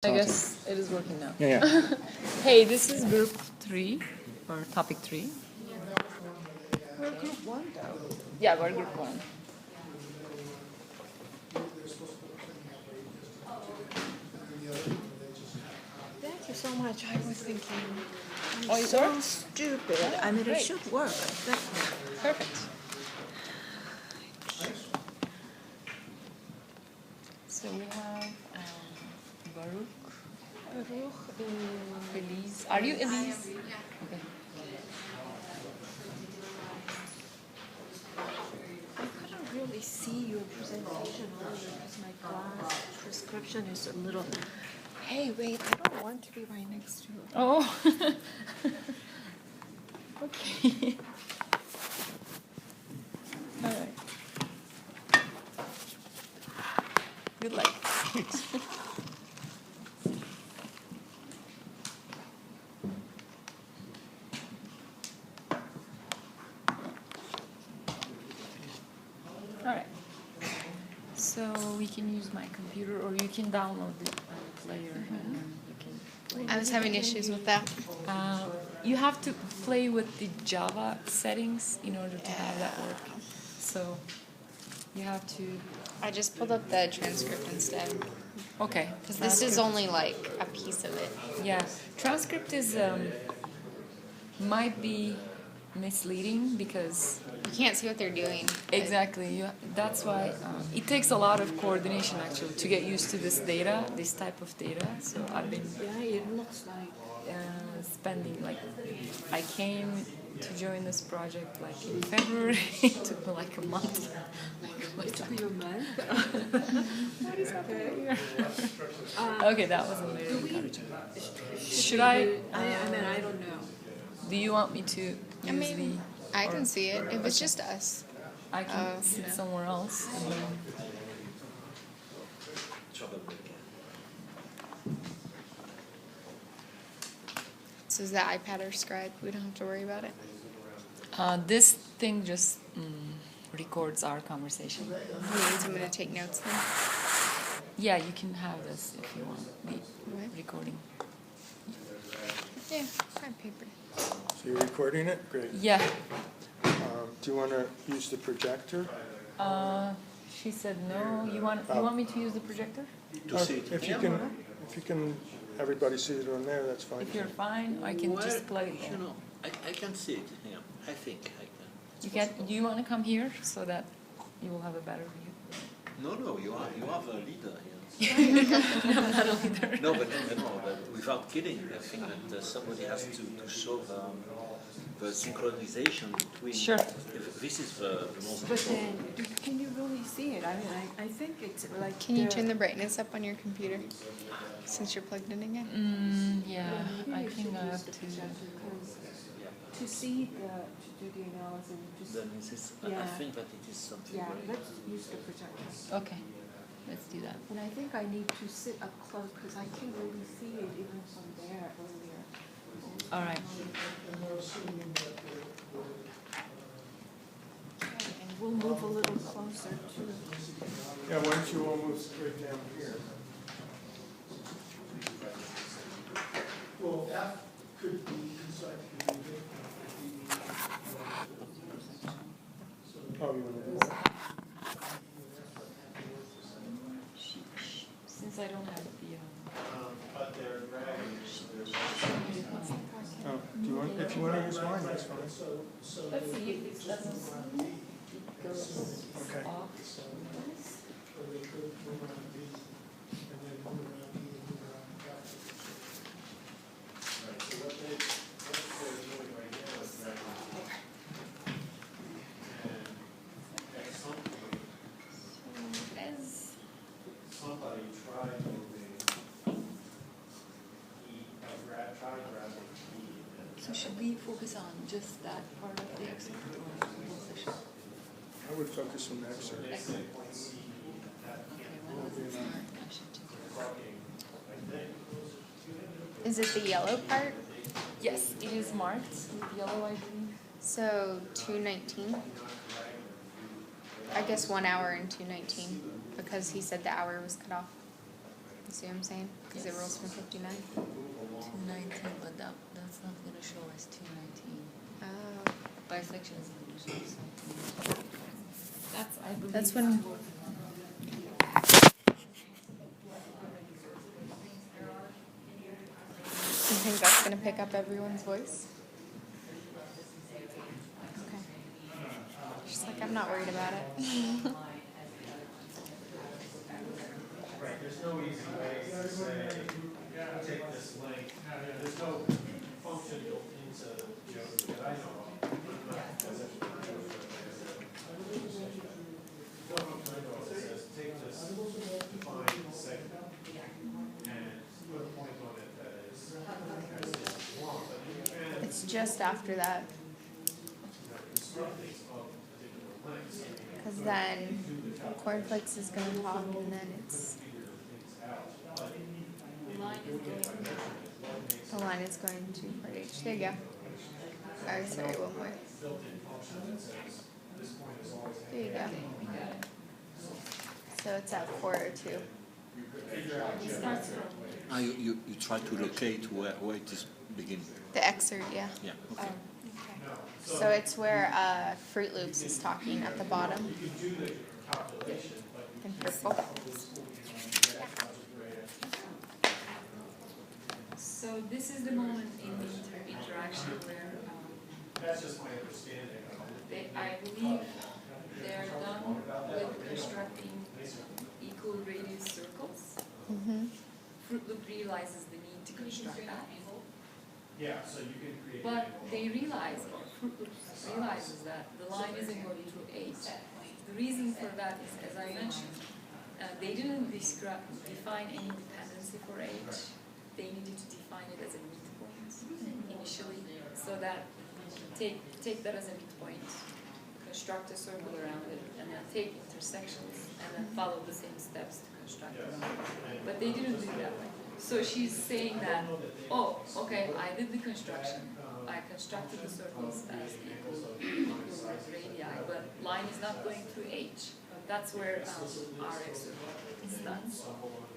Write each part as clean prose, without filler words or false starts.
I guess it is working now. Yeah. Hey, this is group 3 or topic 3. We're group 1 though. Yeah, we're group 1. Thank you so much. I was thinking, Oh, it so works? stupid. I mean, great. it should work. I think. Perfect. So we have Baruch, Elise. Are you Elise? Okay. I couldn't really see your presentation earlier because my glass prescription is a little. Hey, wait! I don't want to be right next to you. Oh. Okay. All right. Good luck. All right. So we can use my computer, or you can download the player, and then you can play. I was having issues with that. You have to play with the Java settings in order to have that work. So you have to. I just pulled up the transcript instead. Okay. Because this is only like a piece of it. Yeah, transcript is might be misleading because You can't see what they're doing. exactly that's why it takes a lot of coordination actually to get used to this data, this type of data. So I've been Yeah, it looks like. spending like I came to join this project like in February. It took me like a month. Your month. What is happening here? Okay, that was amazing. encouraging. Should I? I mean, I don't know. Do you want me to use I mean, I or- can see it if it's just us. I can Oh, sit no. somewhere else. And then, So is the iPad or Scribe? We don't have to worry about it. this thing just records our conversation. Means I'm going to take notes then. Yeah, you can have this if you want the What? recording. Yeah, I have paper. So you're recording it? Great. Yeah. Do you want to use the projector? She said no. You want me to use the projector? Or if you can, everybody see it on there, that's fine. If you're fine, I can just plug it You in. know, I can see it. Yeah, I think I can. You can. Do you want to come here so that you will have a better view? No, you have a leader here. No, not a leader. No, but without kidding, I think that somebody has to show the synchronization between. Sure. This is the most But important. then, can you really see it? I mean, I think it's like. Can you turn the brightness up on your computer? Since you're plugged in again? Yeah, I think I have to. To see to do the analysis, just, Then this is, I Yeah. think that it is something yeah, very let's use the projector. Okay, let's do that. And I think I need to sit up close because I can't really see it even from there earlier. All right. And we'll move a little closer to. Yeah, why don't you all move straight down here? Well, F could be consecutive. Oh, you want to do that? Since I don't have the. But they're dragging. Oh, do you want, if you want to use mine, that's fine. Let's see if it doesn't go Okay. off. As Somebody tried moving grabbing E. So should we focus on just that part of the excerpt or the whole session? I would focus on that, sir. Excellent. Okay, well, let's start. I should do that. Is it the yellow part? Yes, it is marked with yellow, I believe. So 2:19. I guess 1 hour and 2:19 because he said the hour was cut off. You see what I'm saying? Because it rolls from 59. 219, but that's not going to show as 219. Oh. Bisection is going to show something. That's, I believe. That's when. You think that's going to pick up everyone's voice? Okay. She's like, I'm not worried about it. Right, there's no easy way to say, take this link, there's no function built into Jody that I know of. Because it's no function I know of that says, take this defined segment and put a point on it that is, as long, but you can, It's just after that. construct these of particular links. Because then cornflakes is going to talk and then it's. The line is going to part H. There you go. Oh, sorry, one more. There you go. So it's at 402. You try to locate where it is beginning. The excerpt, yeah. Yeah, okay. So it's where Fruit Loops is talking at the bottom. In purple. So this is the moment in the interaction where That's just my understanding of it. I believe they're done with constructing equal radius circles. Mm-hmm. Fruit Loop realizes the need to construct that. Yeah, so you can create. But they realize, Fruit Loop realizes that the line isn't going through H. The reason for that is, as I mentioned, they didn't define any dependency for H. They needed to define it as a midpoint initially, so that take that as a midpoint, construct a circle around it, and then take intersections and then follow the same steps to construct it. But they didn't do that. So she's saying that, oh, okay, I did the construction. I constructed the circles as equal radii, but line is not going through H. That's where our excerpt is done.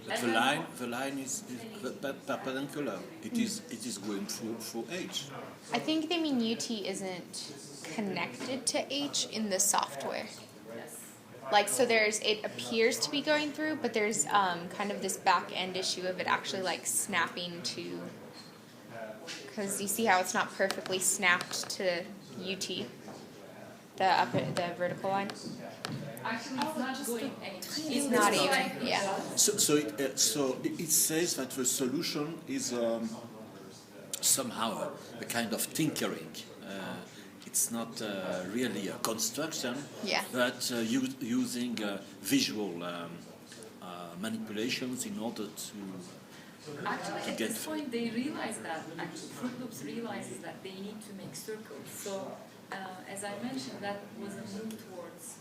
But the line is perpendicular. It is going through H. I think they mean UT isn't connected to H in the software. Yes. Like, so it appears to be going through, but there's kind of this back end issue of it actually like snapping to, because you see how it's not perfectly snapped to UT, the vertical line. Actually, it's not going H. It's not even, yeah. So it says that the solution is somehow a kind of tinkering. It's not really a construction, Yeah. but using visual manipulations in order to Actually, at get this point, they realize that, actually, Fruit Loops realizes that they need to make circles. So, as I mentioned, that was a move towards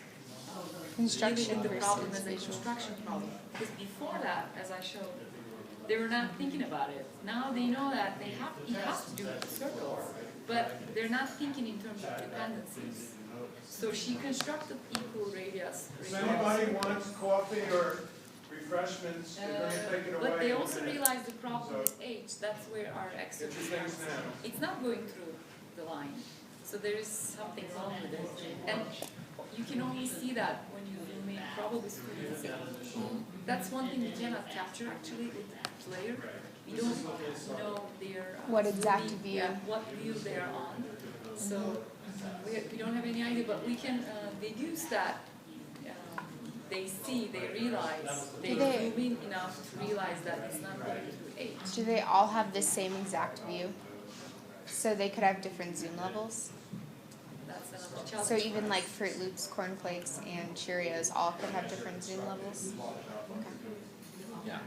Construction dealing with the problem versus as a visual. construction problem. Because before that, as I showed, they were not thinking about it. Now they know that you have to do circles, but they're not thinking in terms of dependencies. So she constructed equal radius. Does anybody want coffee or refreshments? They're going to take it away. But they also realized the problem with H. That's where our excerpt Get your things starts. now. It's not going through the line. So there is something wrong with it. And you can only see that when you zoom in, probably students. That's one thing we cannot capture actually with the player. We don't know their What exact zooming, view. yeah, what view they are on. So we don't have any idea, but we can deduce that they see, they realize, they zoom in enough to realize that it's not going through H. Do they all have the same exact view? So they could have different zoom levels? That's another challenge. So even like Fruit Loops, cornflakes, and Cheerios all could have different zoom levels? yeah.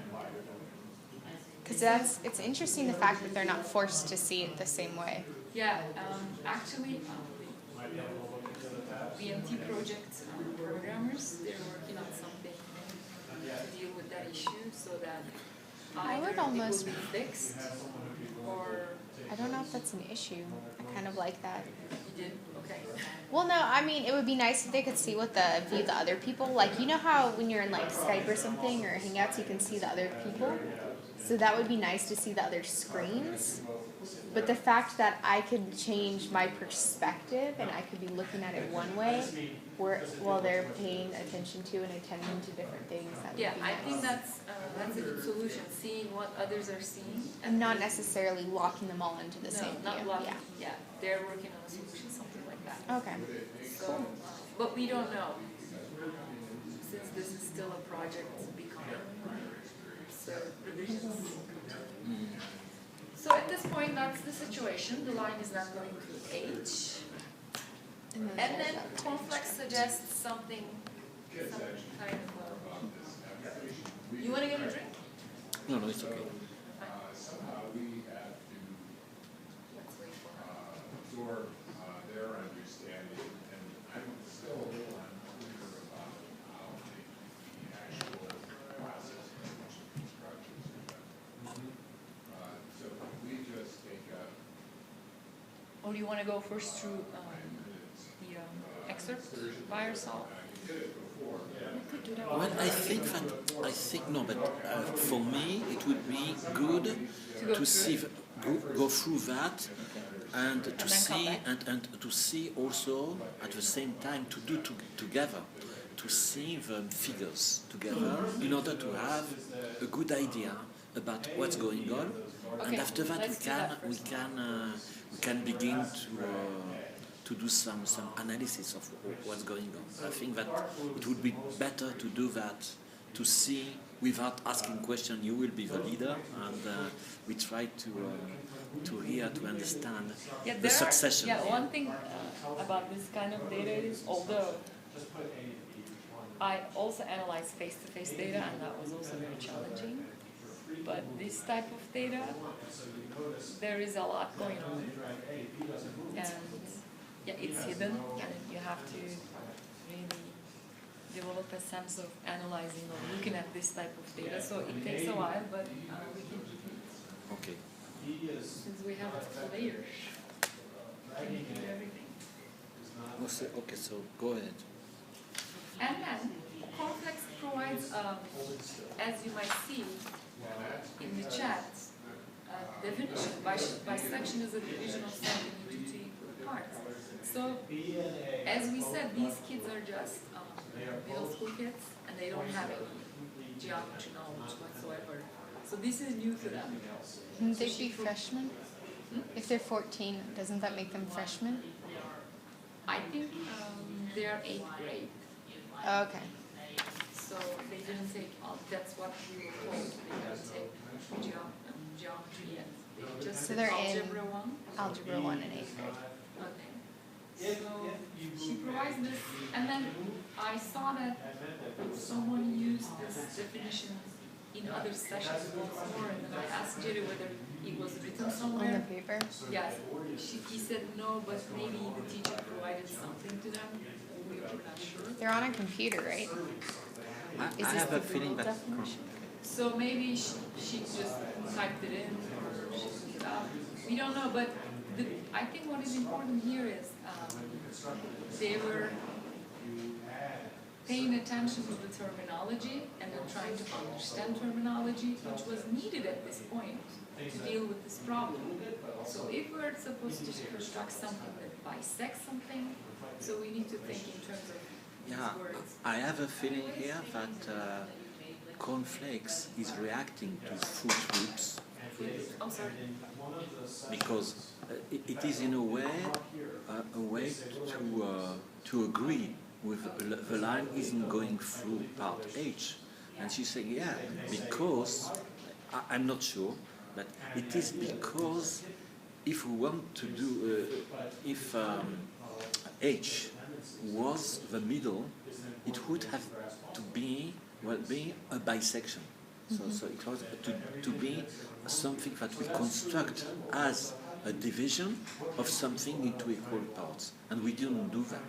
Because it's interesting the fact that they're not forced to see it the same way. Yeah, actually, the BMT project programmers, they're working on something to deal with that issue so that I would either it almost- will be fixed or I don't know if that's an issue. I kind of like that. You did? Okay. Well, no, I mean, it would be nice if they could see what the view the other people. Like, you know how when you're in like Skype or something or Hangouts, you can see the other people. So that would be nice to see the other screens. But the fact that I could change my perspective and I could be looking at it one way, while they're paying attention to and attending to different things, that would Yeah, be I nice. think that's a good solution, seeing what others are seeing. And not necessarily locking them all into the No, same not view. blocking, yeah, they're working on a solution, something like that. Yeah. Okay. So, but we don't know, since this is still a project becoming, so revisions. So at this point, that's the situation, the line is not going to H. And then Conflex suggests something, some kind of, you wanna get a drink? No, no, it's okay. Let's wait for her. Absorb their understanding, and I'm still a little unclear about how the actual process of construction is done. So we just take a Or do you wanna go first through, the excerpt by yourself? Well, I think no, but for me it would be good go to see go through that and to then see come and to see also at the same time to do together to see the figures together in order to have a good idea about what's going on, and Okay, after that let's do that we first. can begin to do some analysis of what's going on. I think that it would be better to do that, to see without asking questions. You will be the leader, and we try to hear, to understand Yeah, the succession. Yeah, one thing about this kind of data is, although I also analyze face-to-face data, and that was also very challenging, but this type of data, there is a lot going on, and yeah, it's hidden, and you have to really develop a sense of analyzing or looking at this type of data, so it takes a while, but we can keep it. Okay. Since we have layers, can you do everything? Okay, so go ahead. And then, Complex provides, as you might see in the chat, definition. Bisection is a division of something into two equal parts. So, as we said, these kids are just middle school kids, and they don't have any geometry knowledge whatsoever. So this is new to them. Wouldn't they be freshmen? If they're 14, doesn't that make them freshmen? I think they are 8th grade. Okay. So they didn't take, that's what we were told, they didn't take geometry yet. They just So did they're in algebra 1. Algebra 1 in 8th grade. Okay. So she provides this, and then I saw that someone used this definition in other sessions once more, and then I asked Jerry whether it was written On the somewhere. paper? Yes, he said no, but maybe the teacher provided something to them. We were not sure. They're on a computer, right? Is I this have the a feeling Google that definition? So maybe she just typed it in or she looked it up. We don't know, but I think what is important here is they were paying attention to the terminology and then trying to understand terminology, which was needed at this point to deal with this problem. So if we're supposed to construct something that bisects something, so we need to think in terms of these Yeah, words. I have a feeling here that cornflakes is reacting to fruit groups Oh, sorry. because it is in a way to agree with the line isn't going through part H, and she's saying yeah because I'm not sure, but it is because if we want to do if H was the middle, it would have to be a bisection. So it was to be something that we construct as a division of something into equal parts, and we didn't do that.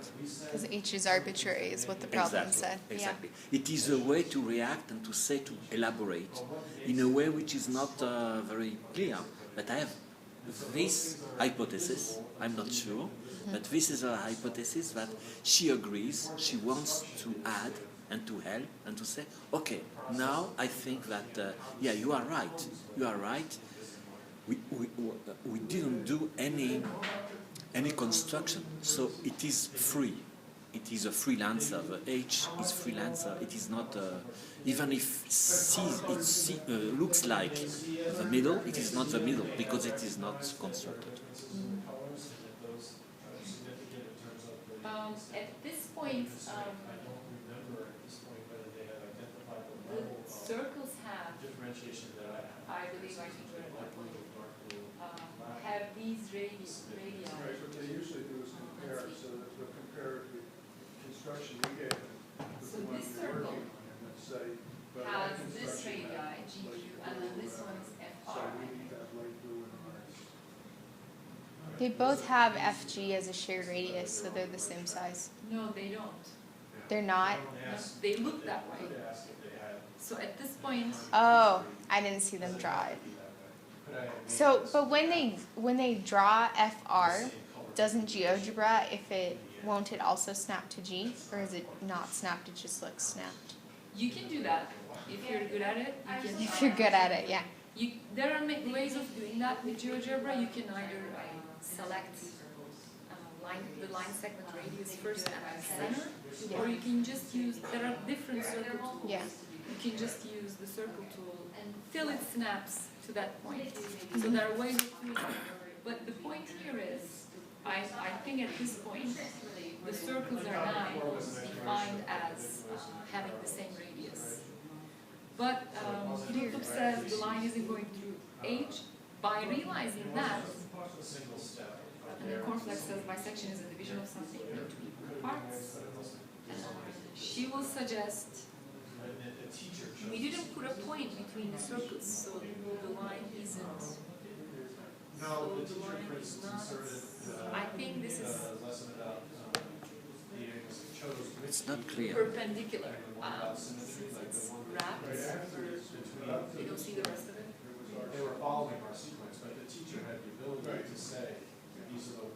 Because H is arbitrary, is what the problem said. Exactly. It is a way to react and to say, to elaborate in a way which is not very clear. But I have this hypothesis, I'm not sure, but this is a hypothesis that she agrees, she wants to add and to help and to say, okay, now I think that, yeah, you are right. We didn't do any construction, so it is free. It is a freelancer. The H is freelancer. It is not, even if it looks like the middle, it is not the middle because it is not constructed. At this point, the circles have, I believe I can have these radii. What they usually do is compare, so that they'll compare the construction we gave them with So the one this we're circle working on, and then say, but has that this construction radii, GQ, and then this one is So FR. we need to have light blue and orange. They both have FG as a shared radius, so they're the same size. No, they don't. They're not? No, they look that way. So at this point, Oh, I didn't see them draw it. So, but when they draw FR, doesn't GeoGebra, won't it also snap to G? Or is it not snapped, it just looks snapped? you can do that. If you're good at it, you can. If you're good at it, yeah. There are ways of doing that with GeoGebra. You can either select the line segment radius first and then center, or you can just use, there are different circle tools. Yeah. You can just use the circle tool till it snaps to that point. So there are ways of doing it. But the point here is, I think at this point, the circles are now defined as having the same radius. But YouTube says the line isn't going through H. By realizing that, and the cornflake says bisection is a division of something into equal parts, she will suggest we didn't put a point between the circles, so the line isn't. So the line is not. I think this is It's not clear. perpendicular. Since it's wrapped, you don't see the rest of it. They were following our sequence, but the teacher had the ability to say, these are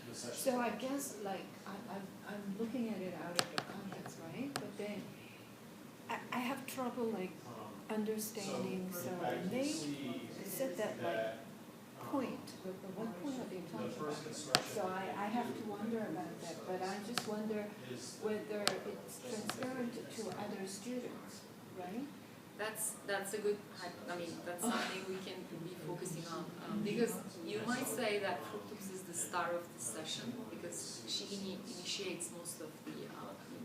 the sessions. So I guess like I'm looking at it out of the context, right? But then I have trouble like understanding. So when they said that like point, what point are they talking about? So I have to wonder about that. But I just wonder whether it's transparent to other students, right? That's a good, that's something we can be focusing on. Because you might say that Fructose is the star of the session because she initiates most of the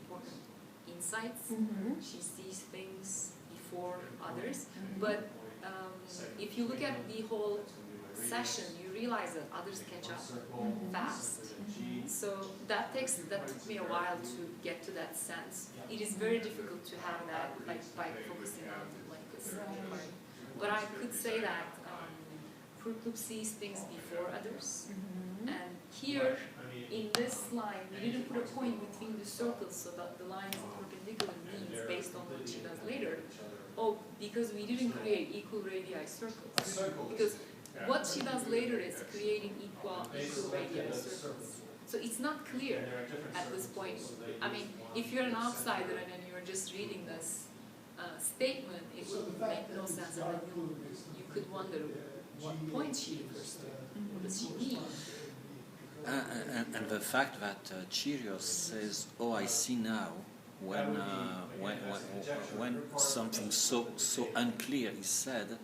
important insights. Mm-hmm. She sees things before others. But if you look at the whole session, you realize that others catch up fast. So that took me a while to get to that sense. It is very difficult to have that like by focusing on like a certain part. But I could say that Fruit Loop sees things before others. And here in this line, we didn't put a point between the circles so that the line is perpendicular means based on what she does later. Oh, because we didn't create equal radii circles. Because what she does later is creating equal radii circles. So it's not clear at this point. I mean, if you're an outsider and then you're just reading this statement, it would make no sense. And then you could wonder what point she refers to. What does she mean? And the fact that Cheerios says, "Oh, I see now," when something so unclear is said,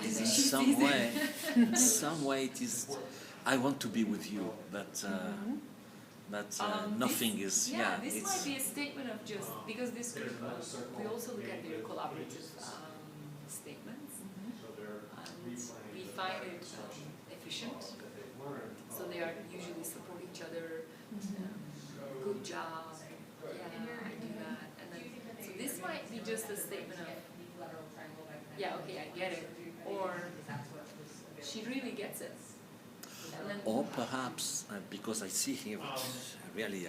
is in some way it is. I want to be with you, but nothing is. Yeah, this might be a statement of just because this group we also look at their collaborative statements, and we find it efficient. So they are usually support each other. Good job. Yeah, I do that. And then so this might be just a statement of yeah, okay, I get it, or she really gets it. And then, Or perhaps, because I see here really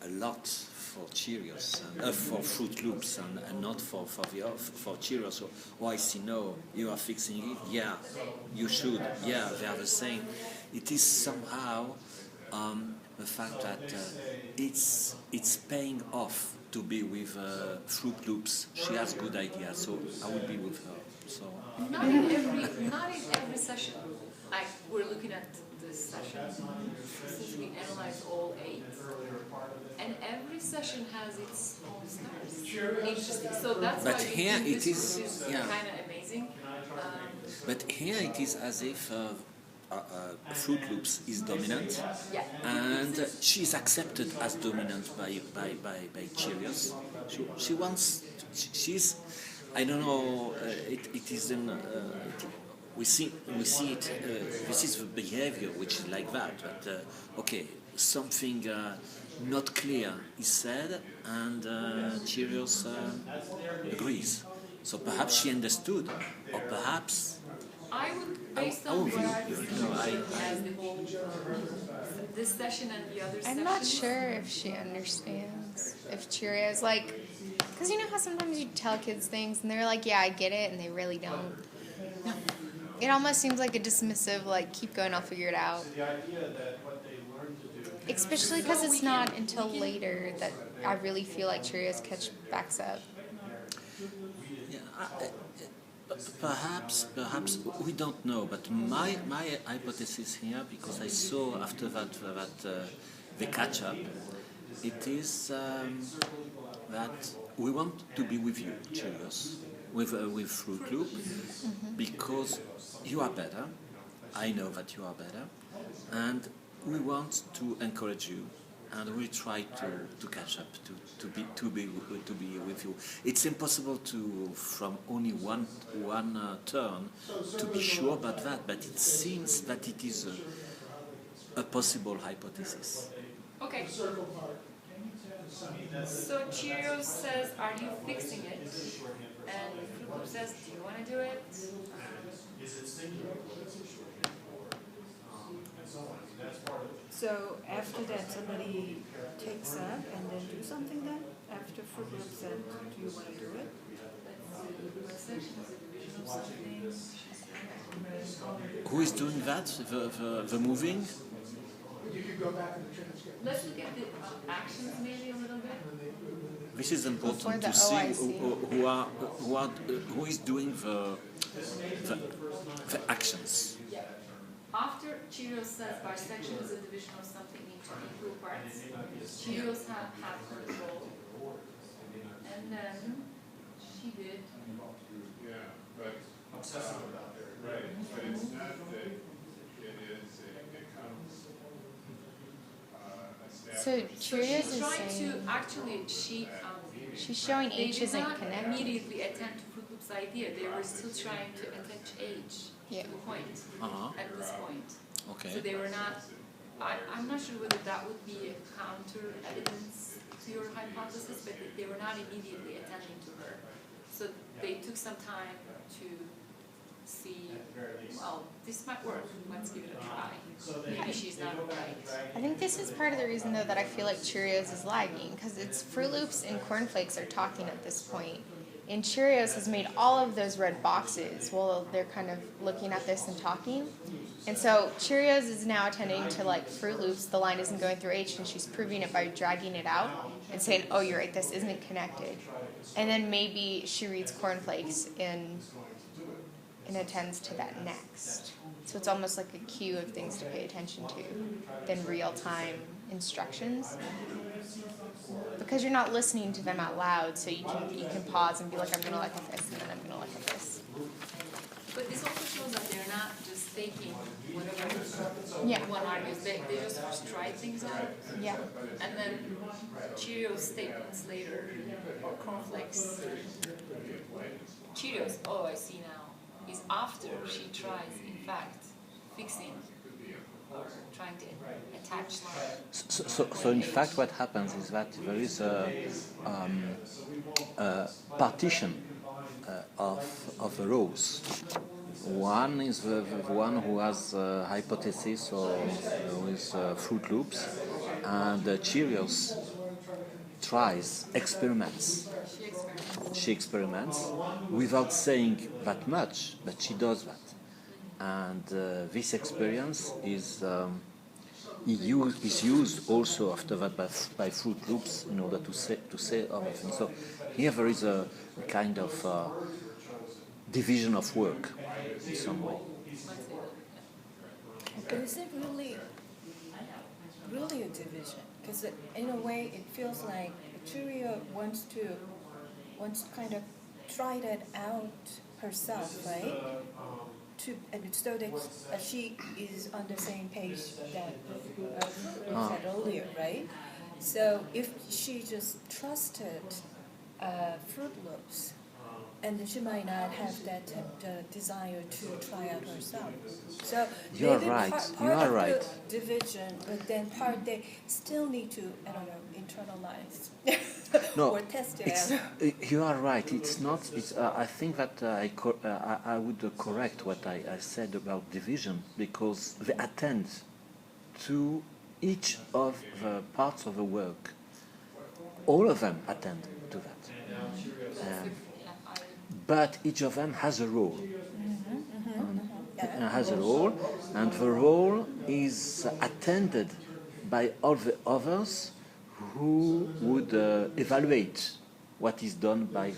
a lot for Cheerios, for Fruit Loops, and not for Cheerios. So, oh, I see. No, you are fixing it. Yeah, you should. Yeah, they are the same. It is somehow the fact that it's paying off to be with Fruit Loops. She has good ideas, so I will be with her. So Not in every session. Like we're looking at this session since we analyze all 8, and every session has its own stars. Interesting. So that's but why we here think it this is, is yeah. kind of amazing. But here it is as if Fruit Loops is dominant, Yeah. and she's accepted as dominant by Cheerios. She wants. She's. I don't know. It isn't. We see it. This is the behavior which is like that. But okay, something not clear is said, and Cheerios agrees. So perhaps she understood, or perhaps. I would, based on what I've seen, as the whole this session and the other sessions. I'm not sure if she understands. If Cheerios, like, because you know how sometimes you tell kids things and they're like, yeah, I get it, and they really don't. It almost seems like a dismissive, like, keep going, I'll figure it out. The idea that what they learn to do. Especially because it's not until later that I really feel like Cheerios backs up. Yeah, perhaps we don't know. But my hypothesis here, because I saw after that the catch up, it is that we want to be with you, Cheerios, with Fruit Loop, because you are better. I know that you are better, and we want to encourage you, and we try to catch up, to be with you. It's impossible to from only one turn to be sure about that, but it seems that it is a possible hypothesis. Okay. So Cheerios says, "Are you fixing it?" And Fruit Loop says, "Do you want to do it?" Is it singular? What's it shorthand for? And so on. That's part of it. So after that, somebody takes up and then do something then? After Fruit Loop said, do you want to do it? What section is a division of something? Who is doing that? The moving? You could go back in the transcript. Let's look at the actions maybe a little bit. This is Before important the to see OIC. who is doing the actions. Yeah. After Cheerios says bisection is a division of something into equal parts, Cheerios have control. And then she did. Yeah, but, Obsessive about their. right, but it's not that it comes So established. Cheerios She's is trying saying to actually she's showing they H did isn't not connected. immediately attend to Fruit Loop's idea. They were still trying to attach H Yeah. to the point at this point. Okay. So they were not. I'm not sure whether that would be a counter evidence to your hypothesis, but they were not immediately attending to her. So they took some time to see, well, this might work, let's give it a try. Maybe she's not right. I think this is part of the reason, though, that I feel like Cheerios is lagging, because it's Fruit Loops and Corn Flakes are talking at this point. And Cheerios has made all of those red boxes while they're kind of looking at this and talking. And so Cheerios is now attending to, like, Fruit Loops, the line isn't going through H, and she's proving it by dragging it out and saying, oh, you're right, this isn't connected. And then maybe she reads Corn Flakes and attends to that next. So it's almost like a cue of things to pay attention to than real-time instructions. Because you're not listening to them out loud, so you can pause and be like, I'm going to look at this, and then I'm going to look at this. But this also shows that they're not just taking whatever Yeah. one argues. They just first try things out, Yeah. and then Cheerios statements later, or cornflakes. Cheerios, oh, I see now, is after she tries, in fact, fixing or trying to attach line. So in fact, what happens is that there is a partition of the rows. One is the one who has a hypothesis or with Fruit Loops, and Cheerios experiments. She experiments. She experiments without saying that much, but she does that. And this experience is used also after that by Fruit Loops in order to say other things. So here there is a kind of division of work in some way. But is it really a division? Because in a way, it feels like Julia wants to kind of try that out herself, right? And so that she is on the same page that we said earlier, right? So if she just trusted Fruit Loops, and then she might not have that desire to try out herself. So You are maybe right. part You are of right. the division, but then part they still need to, I don't know, internalize No, or test it it's, out. you are right. It's not. It's. I think that I would correct what I said about division, because they attend to each of the parts of the work. All of them attend to that. But each of them has a role. Has a role, and the role is attended by all the others who would evaluate what is done by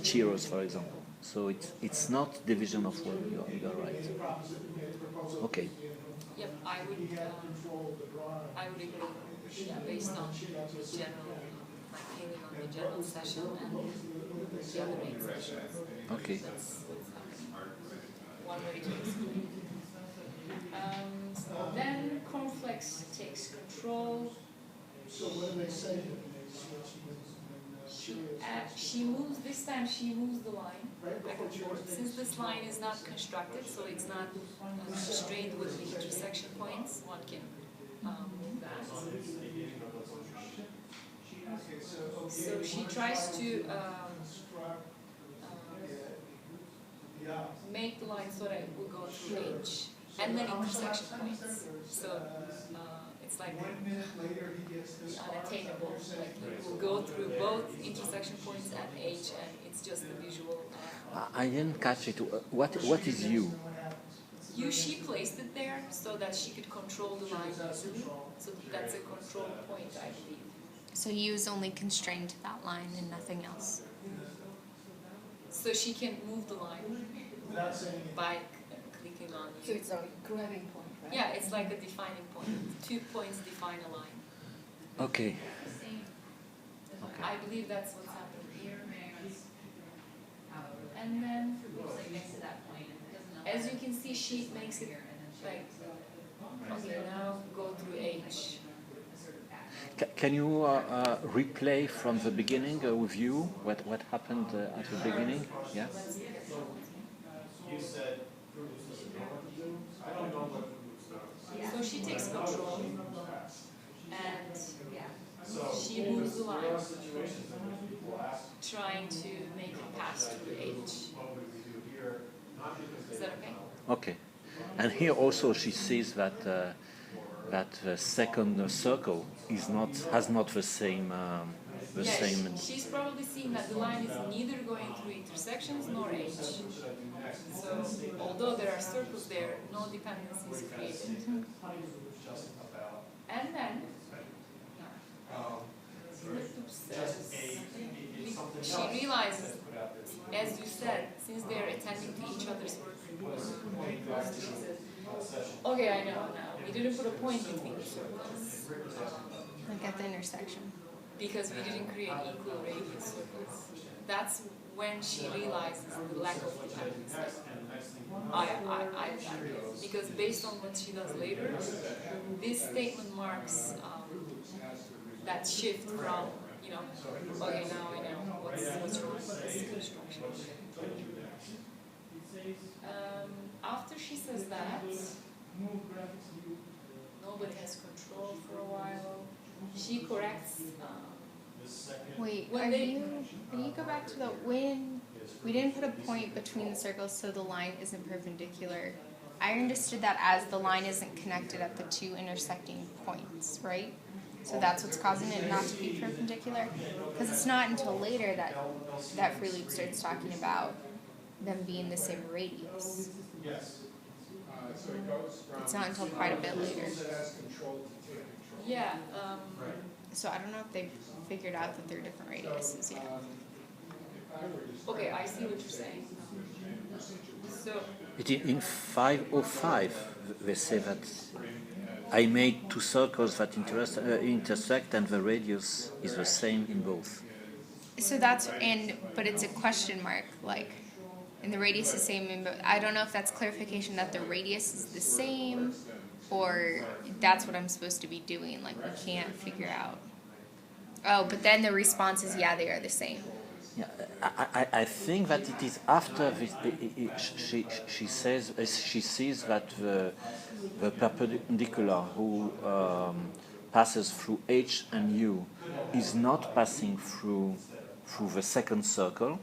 cheerers, for example. So it's not division of work. You're right. Okay. Yep, I would agree. Yeah, based on the general, my feeling on the general session and the other 8 sessions. Okay. That's one way to explain. So then Cornflakes takes control. So what do they say? She moves, this time she moves the line back and forth. Since this line is not constructed, so it's not straight with the intersection points, one can move that. So she tries to make the line so that it will go through H and then intersection points. So it's like unattainable. Like you will go through both intersection points at H, and it's just the visual. I didn't catch it. What is U? She placed it there so that she could control the line easily. So that's a control point, I believe. So U is only constrained to that line and nothing else. So she can move the line by clicking on So U. it's a grabbing point, right? Yeah, it's like a defining point. 2 points define a line. Okay. I believe that's what's happening here. And then, as you can see, she makes it like, okay, now go through H. Can you replay from the beginning with you what happened at the beginning? Yeah. You said Fruit Loops doesn't know what to do. I don't know what Fruit Loops does. So she takes control and she So moves the there are line, situations in which people ask, trying to make it pass through H. what would we do here? Not because Is they that don't okay? know. Okay. And here also she sees that that the second circle has not the same same. She's probably seeing that the line is neither going through intersections nor H. So, although there are circles there, no dependency is created. And then, she realizes, as you said, since they're attending to each other's work, she says, okay, I know now. We didn't put a point between the circles Like at the intersection. because we didn't create equal radius circles. That's when she realizes the lack of dependency. Because based on what she does later, this statement marks that shift from, okay, now I know what's wrong with this construction. After she says that, nobody has control for a while. She corrects. Wait, When can they- you go back to the when we didn't put a point between the circles so the line isn't perpendicular? I understood that as the line isn't connected at the 2 intersecting points, right? So that's what's causing it not to be perpendicular. Because it's not until later that free loop starts talking about them being the same radius. Yes. So it goes from. It's not until quite a bit later. Use it as control to take control. Yeah, Right. So I don't know if they've figured out that they're different radiuses yet. If I were to okay, I see what you're saying. So, In 505, they say that I made two circles that intersect and the radius is the same in both. So that's but it's a question mark, like, and the radius is the same. But I don't know if that's clarification that the radius is the same, or that's what I'm supposed to be doing. Like we can't figure out. Oh, but then the response is yeah, they are the same. Yeah, I think that it is after this, she says she sees that the perpendicular who passes through H and U is not passing through the second circle.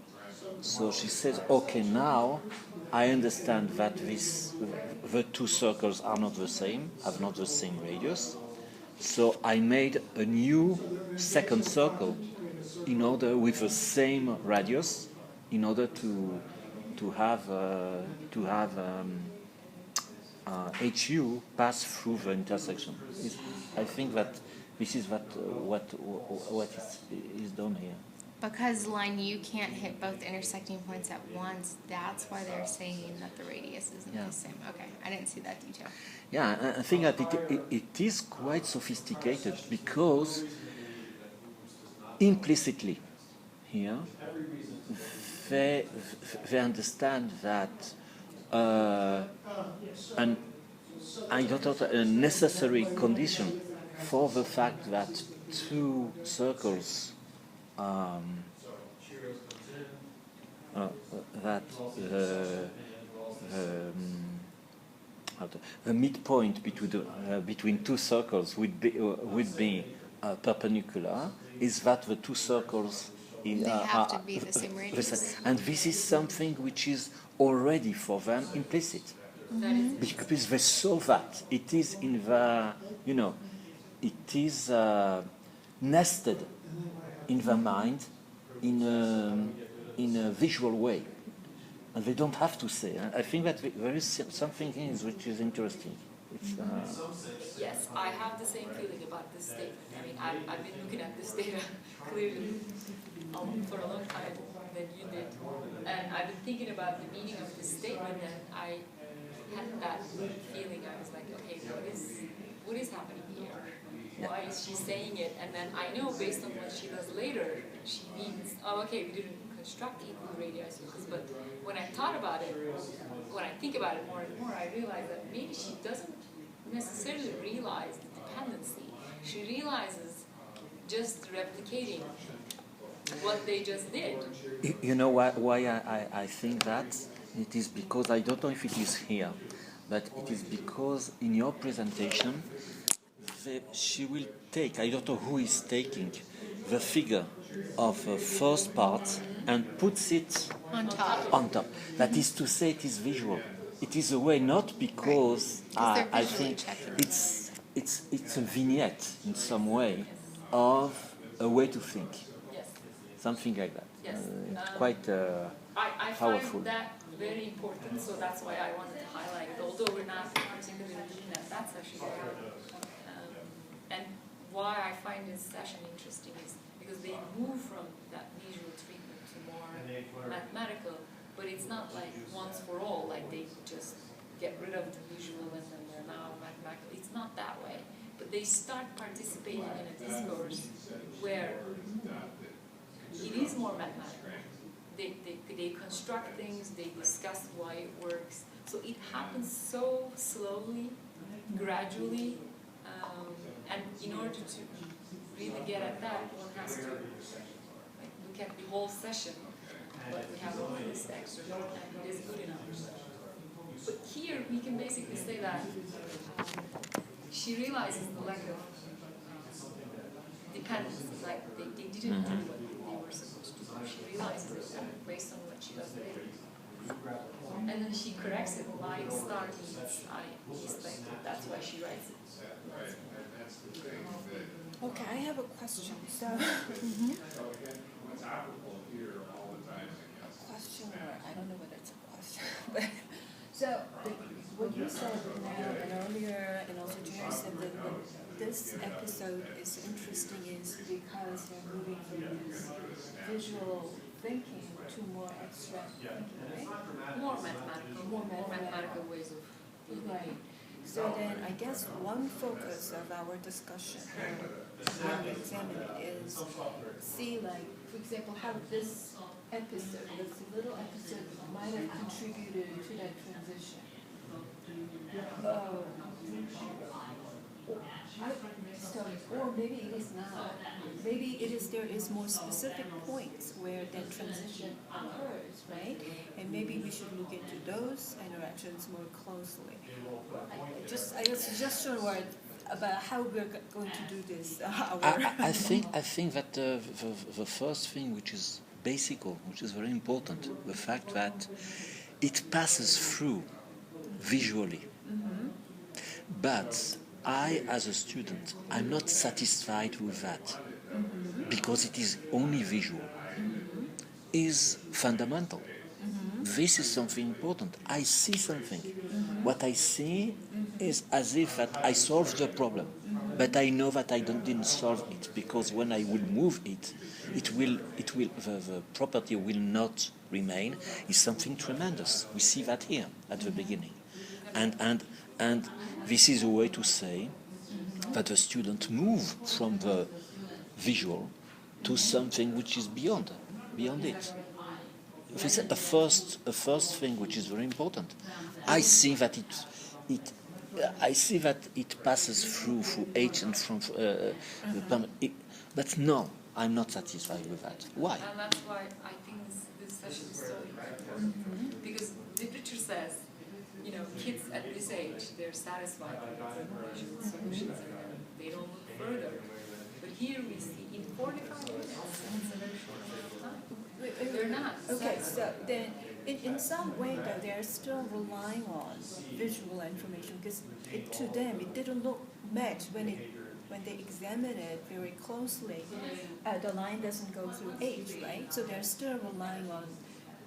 So she says, okay, now I understand that the two circles are not the same, have not the same radius. So I made a new second circle in order with the same radius, in order to have HU pass through the intersection. I think that this is what is done here. Because line U can't hit both intersecting points at once, that's why they're saying that the radius isn't the same. Okay, I didn't see that detail. Yeah, I think that it is quite sophisticated because implicitly here they understand that a necessary condition for the fact that two circles that the midpoint between two circles would be perpendicular is that the two circles They have to be the same radius. and this is something which is already for them implicit. Because they saw that it is in the it is nested in the mind in a visual way, and they don't have to say. I think that there is something here which is interesting. yes, I have the same feeling about this statement. I mean, I've been looking at this data clearly for a long time than you did, and I've been thinking about the meaning of this statement, and I had that feeling. I was like, okay, what is happening here? Why is she saying it? And then I know based on what she does later, she means, oh, okay, we didn't construct equal radii circles. But when I thought about it, when I think about it more and more, I realize that maybe she doesn't necessarily realize the dependency. She realizes just replicating what they just did. You know why I think that? It is because, I don't know if it is here, but it is because in your presentation, she will take, I don't know who is taking, the figure of the first part and puts it On top. on top. That is to say, it is visual. It is a way, not because Right. I think it's a vignette in some way of a way to think, Yes. something like that. Yes. Quite I powerful. find that very important, so that's why I wanted to highlight it, although we're not particularly looking at that session. And why I find this session interesting is because they move from that visual treatment to more mathematical, but it's not like once for all, like they just get rid of the visual and then they're now mathematical. It's not that way. But they start participating in a discourse where it is more mathematical. They construct things, they discuss why it works. So it happens so slowly, gradually, and in order to really get at that, one has to look at the whole session, what we have on this text, and it is good enough. But here we can basically say that she realizes the lack of dependency, like they didn't do what they were supposed to do. She realizes it based on what she does later. And then she corrects it, like star means I expected. That's why she writes it. Right, and that's the thing, that Okay, I have a question. So, So again, what's applicable here all the time, I guess. question, or I don't know whether it's a question, but so what you said now and earlier, and also Jerry said that this episode is interesting is because they're moving from this visual thinking to more abstract thinking, right? More mathematical, More more mathematical. mathematical ways of thinking. Right. So then I guess one focus of our discussion when we examine it is see, like, for example, how this episode, this little episode might have contributed to that transition. Or maybe it is not. Maybe it is there is more specific points where that transition occurs, right? And maybe we should look into those interactions more closely. I guess suggestion word about how we're going to do this. I think that the first thing which is basic, or which is very important, the fact that it passes through visually. But I, as a student, I'm not satisfied with that because it is only visual. Is fundamental. This is something important. I see something. What I see is as if that I solved the problem, but I know that I didn't solve it because when I will move it, the property will not remain. Is something tremendous. We see that here at the beginning, and this is a way to say that the student move from the visual to something which is beyond it. This is a first thing which is very important. I see that it passes through H and from but no, I'm not satisfied with that. Why? And that's why I think this session is so important. Because literature says, kids at this age, they're satisfied with solutions and they don't look further. But here we see in 45 minutes, it's a very short amount of time. They're not. Okay, so then in some way though they're still relying on visual information because to them it didn't look match when they examine it very closely. The line doesn't go through H, right? So they're still relying on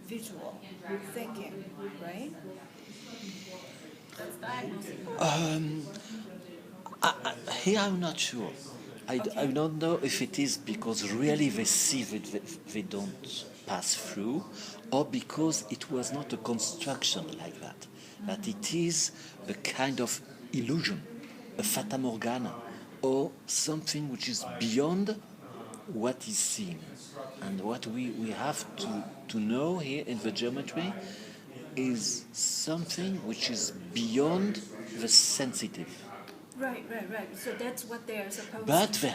visual thinking, right? That's diagnosing. Here I'm not sure. I don't know if it is because really they see that they don't pass through, or because it was not a construction like that. That it is a kind of illusion, a fata morgana, or something which is beyond what is seen. And what we have to know here in the geometry is something which is beyond the sensitive. Right. So that's what they are supposed But to. they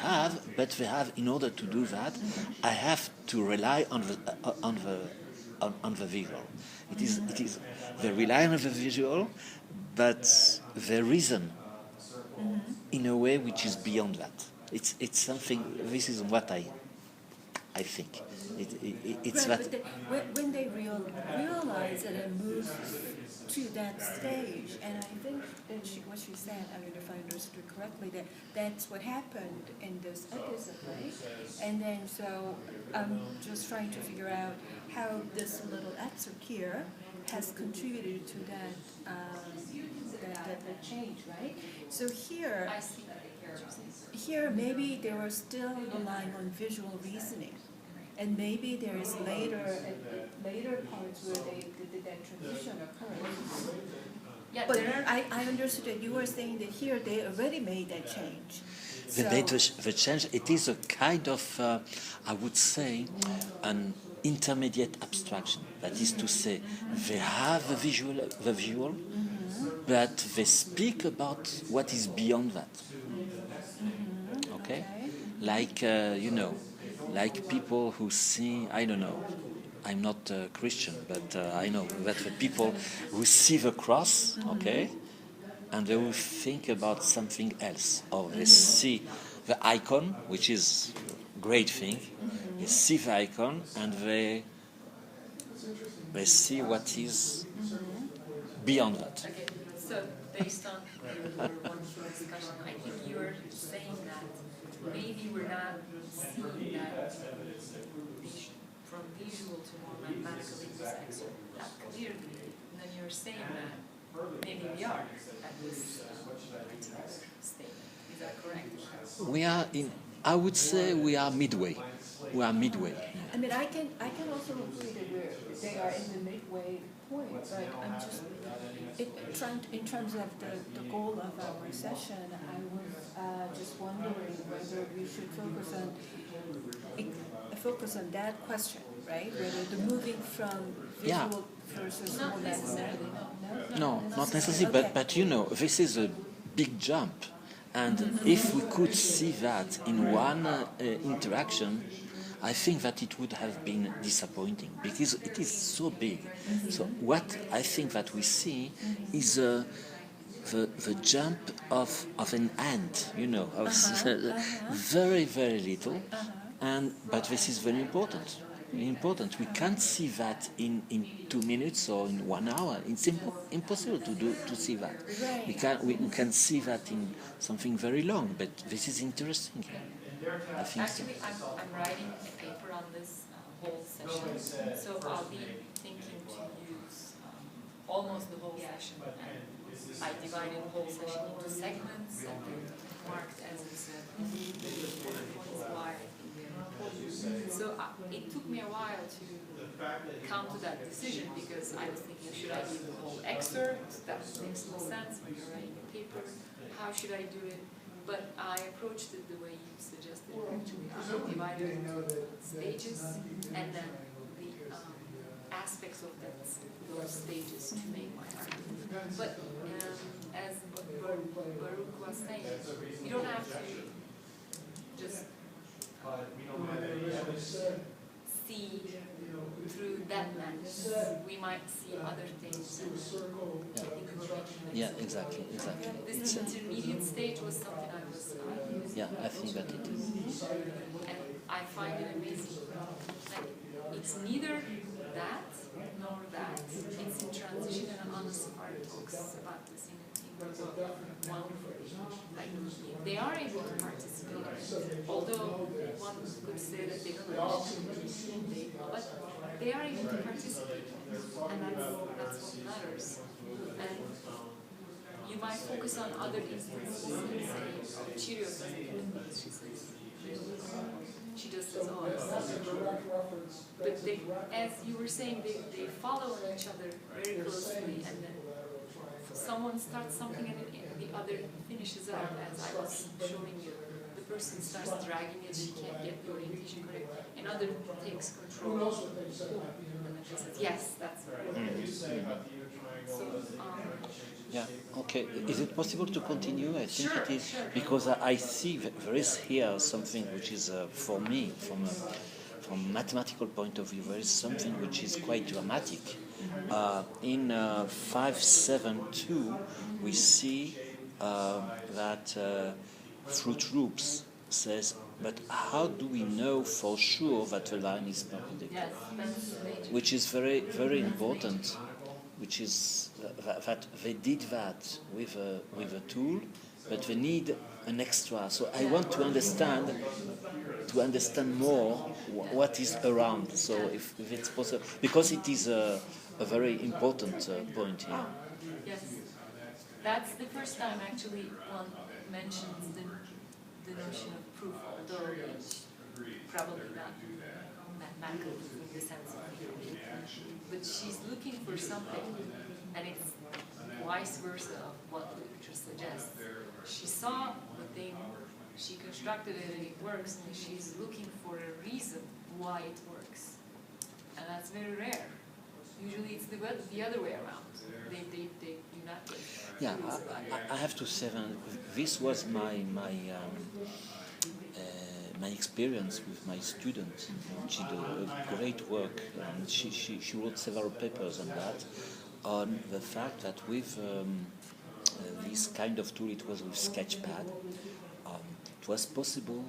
have. In order to do that, I have to rely on the visual. It is they rely on the visual, but they reason in a way which is beyond that. It's something. This is what I think. It's Right, that. but when they realize it and move to that stage, and I think that what she said, I mean, if I understood correctly, that's what happened in this episode, right? And then so I'm just trying to figure out how this little excerpt here has contributed to that that change, right? So here maybe they were still relying on visual reasoning. And maybe there is later parts where that transition occurs. Yeah, But I understood that you were saying that here they already made that change. They made the change. It is a kind of, I would say, an intermediate abstraction. That is to say, they have the visual, but they speak about what is beyond that. Okay? Like, like people who see, I don't know, I'm not a Christian, but I know that the people who see the cross, okay, and they will think about something else, or they see the icon, which is a great thing. They see the icon and they see what is beyond that. Okay, so based on your wonderful discussion, I think you're saying that maybe we're not seeing that from visual to more mathematical in this excerpt that clearly. And then you're saying that maybe we are at this statement. Is that correct? We are in. I would say we are midway. We are midway. I mean, I can also agree that they are in the midway point, but I'm just, in terms of the goal of our session, I was just wondering whether we should focus on that question, right? Whether the moving from visual versus more mathematical. No, not necessarily, but you know, this is a big jump. And if we could see that in one interaction, I think that it would have been disappointing because it is so big. So what I think that we see is the jump of an ant, you know, of very, very little. But this is very important. Important. We can't see that in 2 minutes or in 1 hour. It's impossible to see that. We can see that in something very long, but this is interesting. I think Actually, I'm writing a paper on this whole session, so I'll be thinking to use almost the whole session. And I divided the whole session into segments and they're marked as it's points wide. So it took me a while to come to that decision because I was thinking, should I do the whole excerpt? That makes no sense when you're writing a paper. How should I do it? But I approached it the way you suggested. Actually, I divided it into stages and then the aspects of those stages to make my argument. But as Baruch was saying, you don't have to just see through that lens. We might see other things. Yeah, exactly. This intermediate stage was something I was Yeah, I think that it is. and I find it amazing. Like, it's neither that nor that. It's in transition, and Anna Safari talks about this in her book. Like, they are able to participate, although one could say that they don't understand, but they are able to participate, and that's what matters. And you might focus on other instances and say, Cheerio doesn't get it because she just says, oh, but they, as you were saying, they follow each other very closely, and then someone starts something and the other finishes up, as I was showing you. The person starts dragging it, she can't get the orientation correct, and other takes control, and then she says, yes, that's right. So, Yeah. Okay. Is it possible to continue? I think Sure, it is sure. because I see that there is here something which is for me from a mathematical point of view, there is something which is quite dramatic. In 572, we see that Fruit Loops says, but how do we know for sure that the line is perpendicular? yes, that's major. Which is very, very important. Which is that they did that with a tool, but they need an extra. So I want to understand more what is around. So if it's possible, because it is a very important point here. Yes, that's the first time actually one mentions the notion of proof, although it's probably not mathematical in the sense of it. But she's looking for something, and it's vice versa of what the picture suggests. She saw the thing, she constructed it, and it works, and she's looking for a reason why it works. And that's very rare. Usually it's the other way around. They do not get Yeah, clues about it. I have to say that this was my experience with my student. She did a great work, and she wrote several papers on that, on the fact that with this kind of tool, it was with Sketchpad, it was possible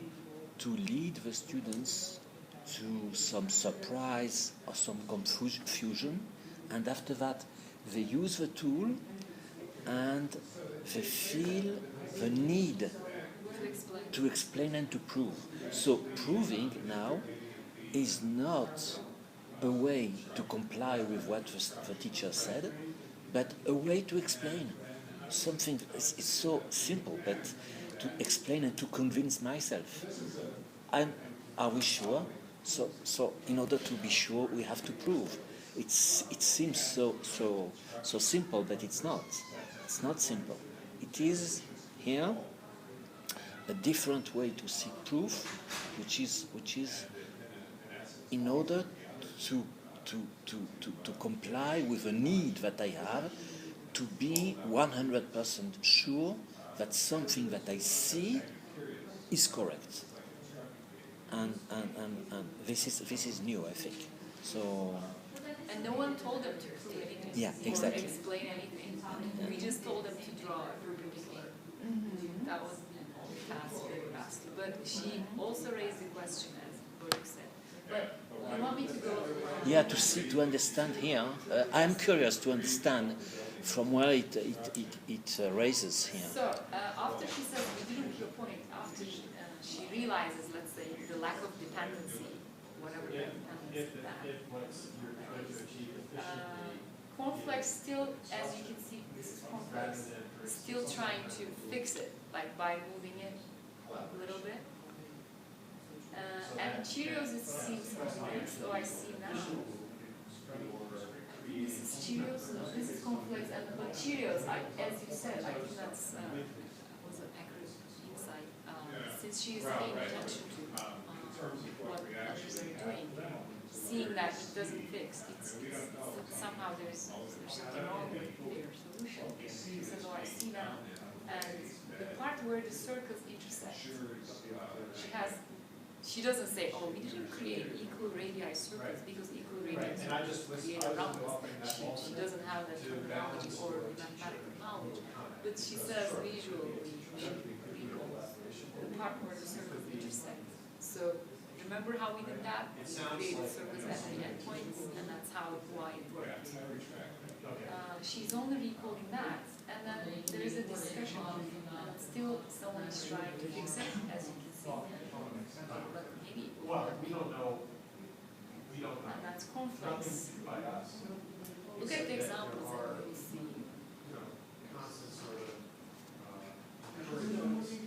to lead the students to some surprise or some confusion, and after that they use the tool and they feel the need explain. To explain and to prove. So proving now is not a way to comply with what the teacher said, but a way to explain. Something it's so simple, but to explain and to convince myself. Are we sure? So in order to be sure, we have to prove. It seems so simple, but it's not. It's not simple. It is here a different way to seek proof, which is in order to comply with a need that I have to be 100% sure that something that I see is correct. And this is new, I think. So. And no one told them to prove anything. Yeah, exactly. Or explain anything. We just told them to draw a perpendicular. That was the task they were asked. But she also raised the question, as Boulder said. But you want me to go? Yeah, to understand here. I'm curious to understand from where it raises here. So after she says we didn't your point, after she realizes, let's say, the lack of dependency, whatever Cornflakes still, as you can see, this is Cornflakes, still trying to fix it, like by moving it a little bit. And Cheerios, it seems complex, so I see now. This is Cheerios, no, this is Cornflakes, but Cheerios, as you said, I think that's was an accurate insight. Since she is paying attention to what others are doing, seeing that it doesn't fix, it's somehow there's something wrong with their solution. She says, oh, I see now. And the part where the circles intersect, she doesn't say, oh, we didn't create equal radii circles because equal radii circles create a rhombus. She doesn't have that terminology or mathematical knowledge. But she says visually, we should recall the part where the circles intersect. So remember how we did that? We created circles at the endpoints, and that's why it worked. She's only recalling that, and then there is a discussion. Still, someone is trying to fix it, as you can see. But maybe it will work. We don't know. And that's Cornflakes. Look at the examples and you will see.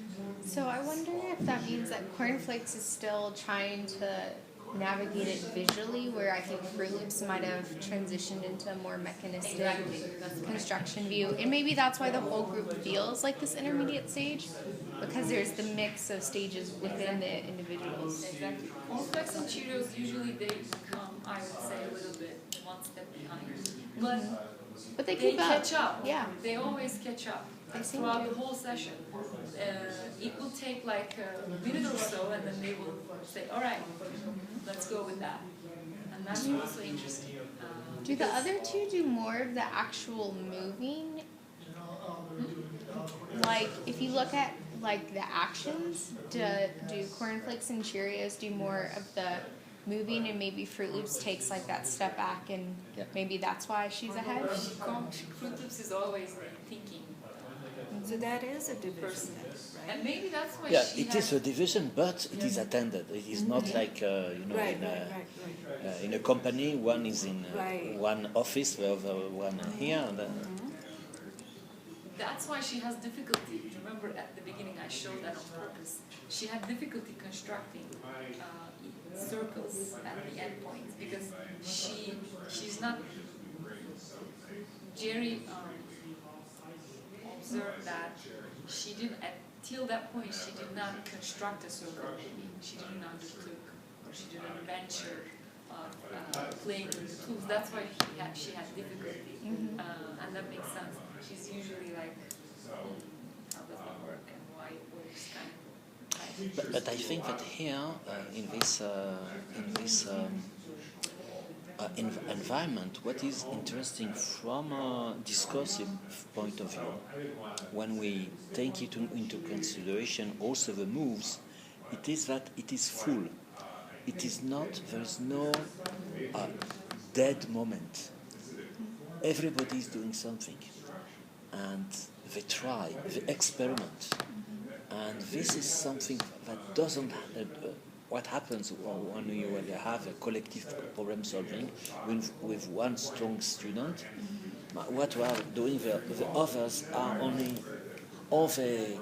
So I wonder if that means that Cornflakes is still trying to navigate it visually, where I think Fruit Loops might have transitioned into a more mechanistic construction view. And maybe that's why the whole group feels like this intermediate stage, because there's the mix of stages within the individuals. Exactly. Cornflakes and Cheerios, usually they come, I would say, a little bit one step behind. But they keep catch up. Yeah. They always catch up. Throughout the whole session. It will take like a minute or so, and then they will say, all right, let's go with that. And that's also interesting. Do the other two do more of the actual moving? Like, if you look at like the actions, do Cornflakes and Cheerios do more of the moving, and maybe Fruit Loops takes like that step back, and maybe that's why she's ahead? Fruit Loops is always thinking. So that is a division, right? And maybe that's why it is a division, but it is attended. It is not like in a company, one is in one office, the other one here. And that's why she has difficulty. Remember at the beginning I showed that on purpose. She had difficulty constructing circles at the endpoints because she's not. Jerry observed that she didn't, till that point, she did not construct a circle. She didn't undertook, or she didn't venture playing with the tools. That's why she had difficulty, and that makes sense. She's usually like, how does that work, and why it works, kind of. But I think that here, in this environment, what is interesting from a discursive point of view, when we take it into consideration also the moves, it is that it is full. It is not, there is no dead moment. Everybody is doing something. And they try, they experiment. And this is something that doesn't. What happens when you have a collective problem solving with one strong student? What we are doing, the others are only, or they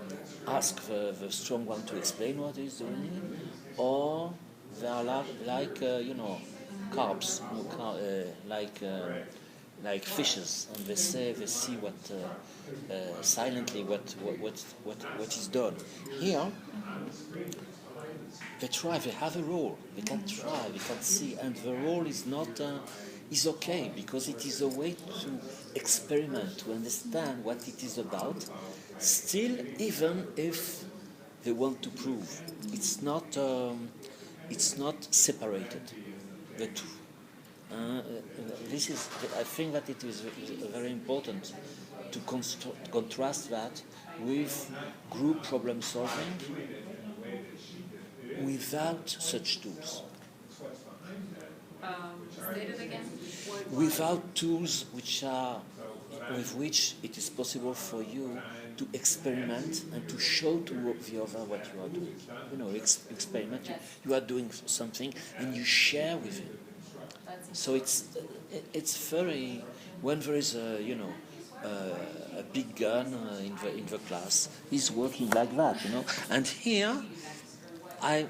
ask the strong one to explain what he's doing, or they are like carps, like fishes, and they see what silently what is done. Here, they have a role. They can try, they can see, and the role is not is okay because it is a way to experiment, to understand what it is about. Still, even if they want to prove, it's not separated. The two. This is, I think that it is very important to contrast that with group problem solving without such tools. State it again. Without tools with which it is possible for you to experiment and to show to the other what you are doing. Experiment. You are doing something and you share with him. So it's very, when there is a big gun in the class, he's working like that, And here, I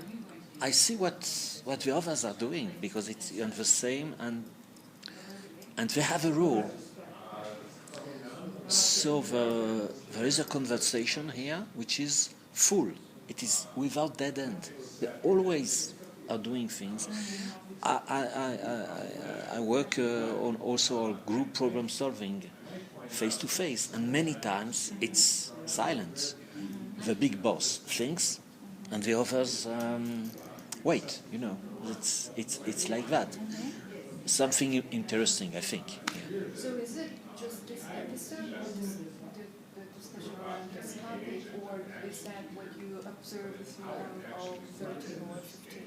see what the others are doing because it's on the same and they have a role. So there is a conversation here which is full. It is without dead end. They always are doing things. I work on group problem solving face to face, and many times it's silence. The big boss thinks, and the others wait. It's like that. Something interesting, I think. Yeah. So is it just this episode, or the discussion around this topic, or is that what you observe throughout all 13 or 15?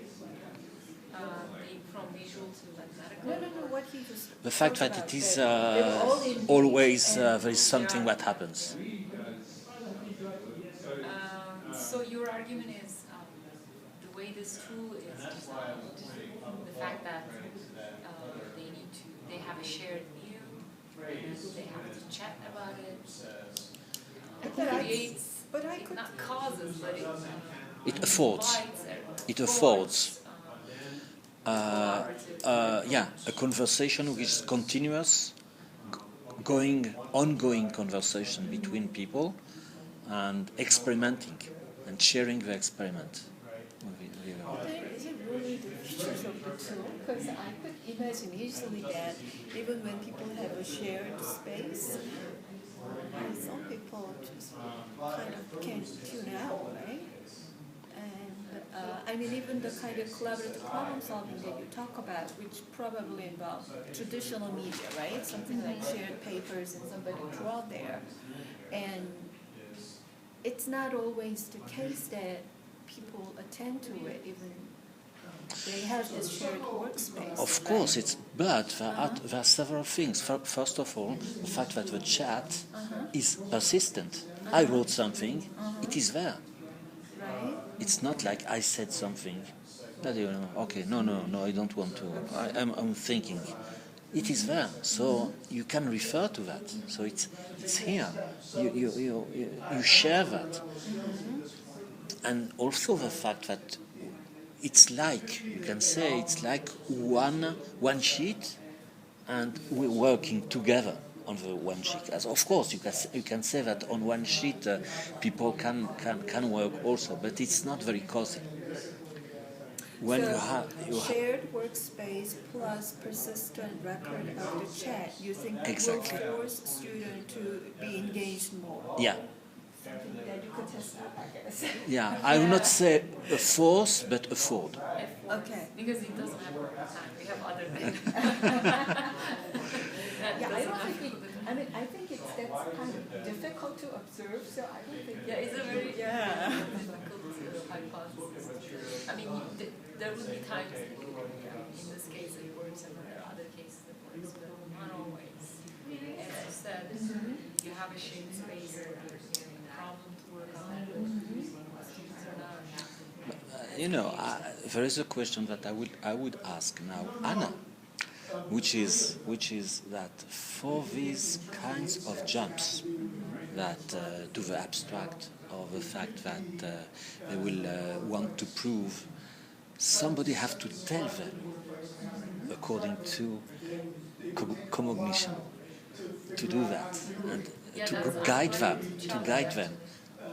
From visual to like medical? No, what he just The fact talked that about, it is that they were all engaged always and- there is something that happens. So your argument is the way this tool is designed, the fact that they have a shared view, they have to chat about it. But I- Creates, but I it could- not causes, but It affords. It affords. A conversation which is continuous, ongoing conversation between people, and experimenting and sharing the experiment. Is it really the features of the tool? Because I could imagine easily that even when people have a shared space, some people just kind of can tune out, right? And even the kind of collaborative problem solving that you talk about, which probably involves traditional media, right? Something like shared papers and somebody draw there. And it's not always the case that people attend to it, even they have this shared workspace. Of course, but there are several things. First of all, the fact that the chat is persistent. I wrote something, it is there. Right? It's not like I said something. Okay, no, I don't want to. I'm thinking. It is there, so you can refer to that. So it's here. You share that, and also the fact that it's like, you can say, it's like one sheet, and we're working together on the one sheet. As of course, you can say that on one sheet people can work also, but it's not very cozy. When So you shared workspace plus persistent record of the chat, you think Exactly. will force students to be engaged more? yeah. Something that you could test out, I guess. Yeah, I will not say a force, but afford. Okay. Because it doesn't have all the time. We have other things. Yeah, I don't think I think that's kind of difficult to observe, so I don't think. Yeah, it's a very Yeah. difficult hypothesis. There would be times that in this case it works and there are other cases it works, but not always. As you said, you have a shared space, there's a problem to work on. You know, there is a question that I would ask now, Anna, which is that for these kinds of jumps that to the abstract, or the fact that they will want to prove, somebody has to tell them according to cognition to do that, and to guide them.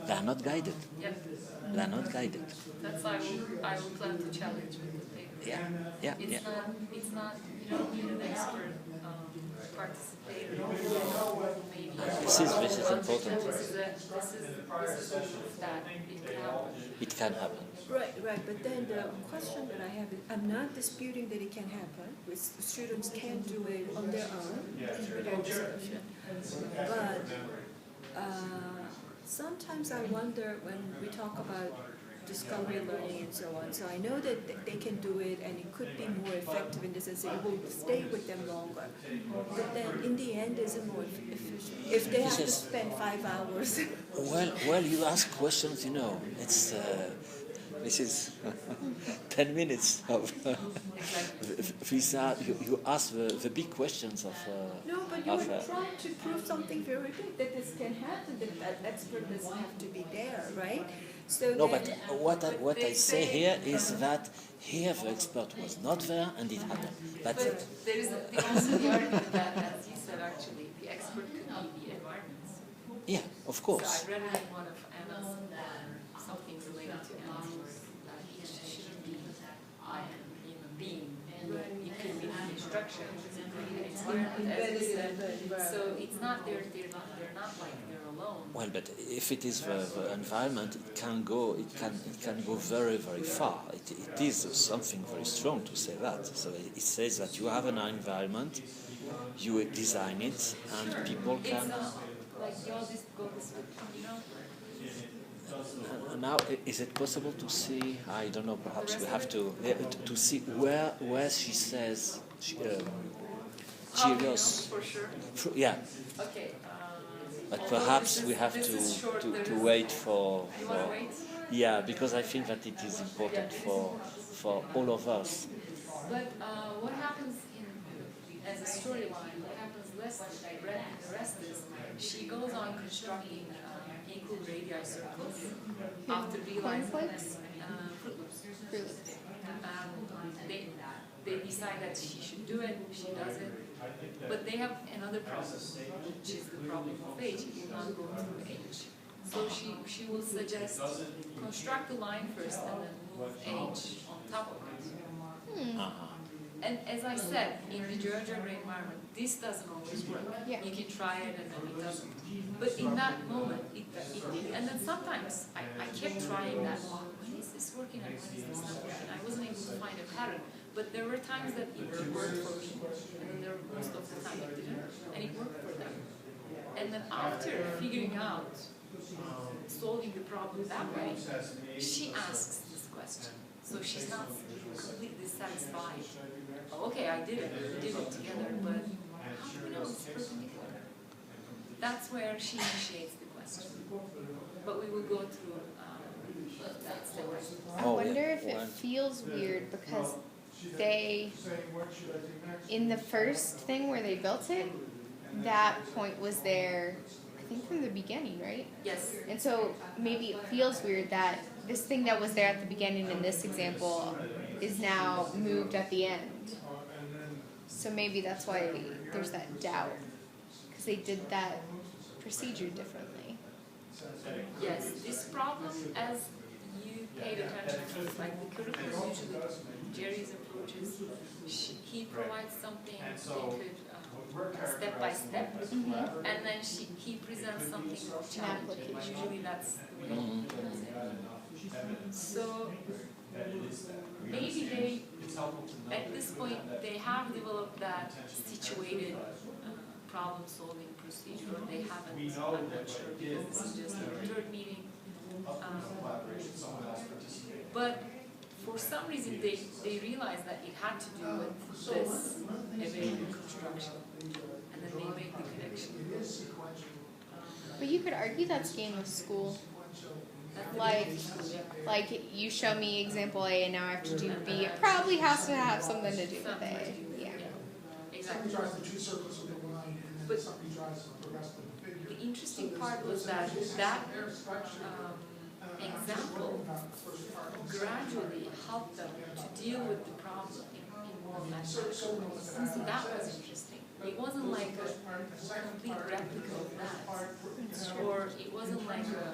They are not guided. Yep. They are not guided. That's why I will plan to challenge with the paper. Yeah. It's not, you don't need an expert participator. Maybe. This is important. This is the proof that It can happen. Right, but then the question that I have is, I'm not disputing that it can happen, with students can do it on their own, with their discussion. But sometimes I wonder when we talk about discovery learning and so on, so I know that they can do it and it could be more effective in the sense that it will stay with them longer. But then in the end, is it more efficient? If they have to spend 5 hours. Well, you ask questions, you know, it's this is 10 minutes of visa. You ask the big questions of. No, but you are trying to prove something very big, that this can happen, that expert doesn't have to be there, right? So no, then, but what I say here is that here the expert was not there and it happened. But there is also the argument that, as you said, actually, the expert could be the environments. Yeah, of course. So I read in one of Anna's something related to Anna's that it shouldn't be a human being. It could be the structure, it could be the experiment, as you said. So it's not they're not like they're alone. Well, but if it is the environment, it can go very, very far. It is something very strong to say that. So it says that you have an environment, you design it, and people can. Like you all just go this way, you know. And now, is it possible to see? I don't know. Perhaps we have to see where she says Cheerios. For sure. Yeah. Okay. But perhaps we have to wait for. You want to wait? Yeah, because I think that it is important for all of us. But what happens as a storyline? What happens less than the rest is she goes on constructing equal radii circles after realizing Cornflakes? Fruit Loops. Fruit Loops. They decide that she should do it. She does it. But they have another problem, which is the problem of H. It will not go through H. So she will suggest construct the line first and then move H on top of it. And as I said, in the GeoGeometry environment, this doesn't always work. Yeah. You can try it and then it doesn't. But in that moment, it did. And then sometimes I kept trying that. When is this working and when is this not working? I wasn't able to find a pattern. But there were times that it worked for me, and then there were most of the time it didn't, and it worked for them. And then after figuring out, solving the problem that way, she asks this question. So she's not completely satisfied. Oh, okay, I did it, we did it together, but how do we know it's perpendicular? That's where she initiates the question. But we will go through that step by step. I wonder if it feels weird because they, in the first thing where they built it, that point was there, I think from the beginning, right? Yes. And so maybe it feels weird that this thing that was there at the beginning in this example is now moved at the end. So maybe that's why there's that doubt, because they did that procedure differently. Yes, this problem, as you paid attention to, like the curriculum usually, Jerry's approaches, he provides something they could step by step, and then he presents something challenging. Usually that's the way he does it. So maybe they, at this point, they have developed that situated problem-solving procedure. They haven't. I'm not sure because this is just the third meeting. But for some reason, they realized that it had to do with this available construction, and then they made the connection. But you could argue that's game of school. Like you show me example A and now I have to do B. It probably has to have something to do with A. Yeah. Exactly. Drives the two circles of the line, and then But something drives the rest of the figure. the interesting part was that example gradually helped them to deal with the problem in more mathematical ways. So that was interesting. It wasn't like a complete replica of that, or it wasn't like a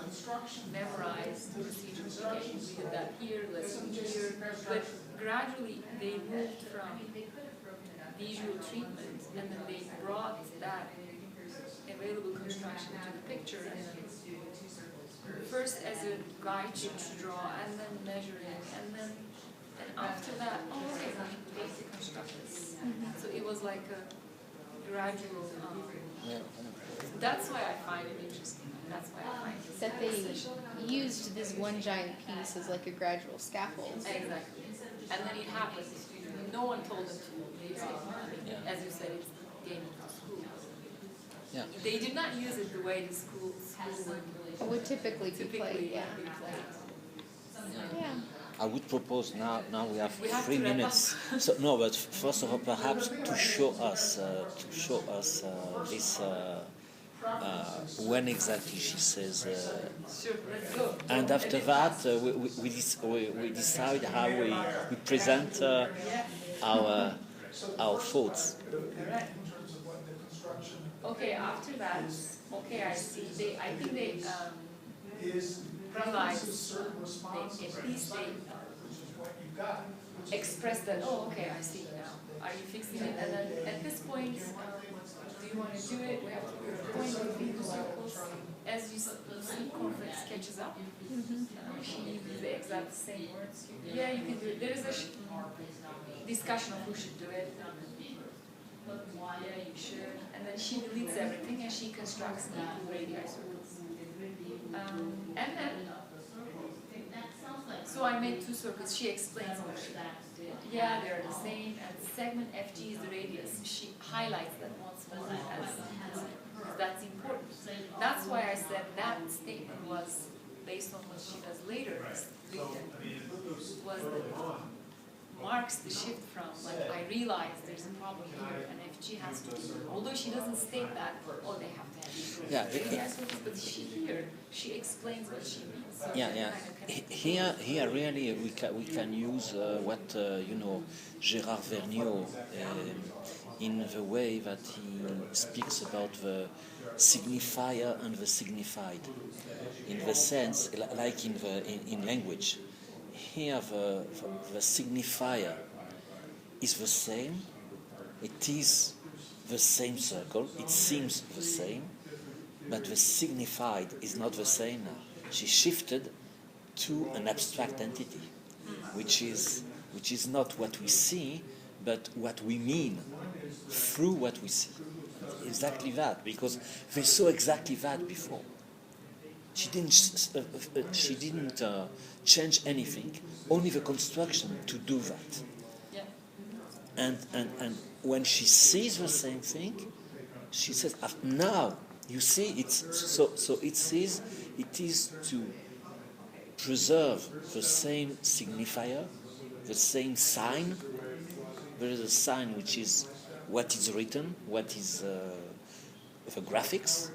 memorized procedure. Okay, we did that here, let's do it here. But gradually they moved from visual treatment, and then they brought that available construction to the picture, and then first as a guide to draw, and then measuring, and after that, oh, okay, we need to construct this. So it was like a gradual. That's why I find it interesting. That's why I find it That they used this one giant piece as like a gradual scaffold. exactly. And then it happened. No one told them to use it. I mean, as you said, it's game of school. Yeah. They did not use it the way the school Would typically be played, yeah. be played. Yeah. I would propose now we have We have 3 to wrap minutes. So no, but first of all, perhaps to show us this when exactly she says. Sure, let's go. And after that, we decide how we present our thoughts. Correct. In terms of what the construction Okay, after that, okay, I see. I think they is, realized, certain responses, at least they which is what you got. expressed that, oh, okay, I see now. Are you fixing it? And then at this point, do you want to do it? We have to put a point between the circles. As you see, conflict sketches up. She uses the exact same words. Yeah, you can do it. There is a discussion of who should do it. Yeah, you should. And then she deletes everything and she constructs the radii circles. And then, so I made 2 circles. She explains what she did. Yeah, they're the same. And segment FG is the radius. She highlights that once more as that's important. That's why I said that statement was based on what she does later. Was that marks the shift from, like, I realize there's a problem here and FG has to be, although she doesn't state that, oh, they have to have Yeah, but she explains what she means. So Yeah. Here really we can use what Gérard Vergniaud in the way that he speaks about the signifier and the signified, in the sense like in language. Here the signifier is the same. It is the same circle. It seems the same, but the signified is not the same now. She shifted to an abstract entity, which is not what we see, but what we mean through what we see. Exactly that, because they saw exactly that before. She didn't change anything, only the construction to do that. Yeah. And when she sees the same thing, she says, now you see it's so it says it is to preserve the same signifier, the same sign. There is a sign which is what is written, what is the graphics.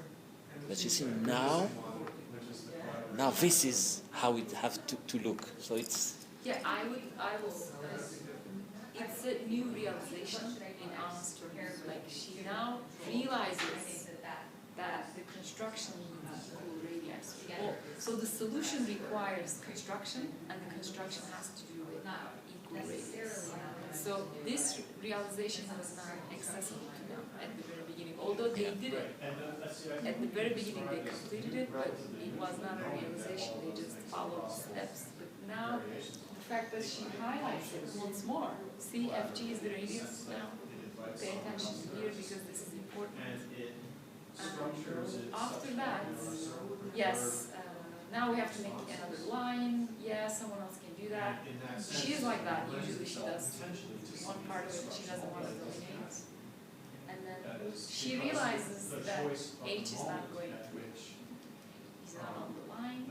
But you see now this is how it has to look. So it's Yeah, I will. It's a new realization in Anna's terms. Like, she now realizes that the construction needs equal radii. So the solution requires construction, and the construction has to do with equal radius. So this realization was not accessible to them at the very beginning. Although they did it at the very beginning, they completed it, but it was not a realization. They just followed steps. But now, the fact that she highlights it once more. See, FG is the radius now. Pay attention to here because this is important. After that, yes, now we have to make another line. Yeah, someone else can do that. She is like that. Usually she does one part of it. She doesn't want to dominate. And then she realizes that H is not going to. He's not on the line.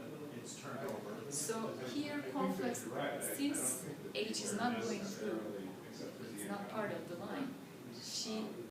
which is not going through, it's not part of the line, she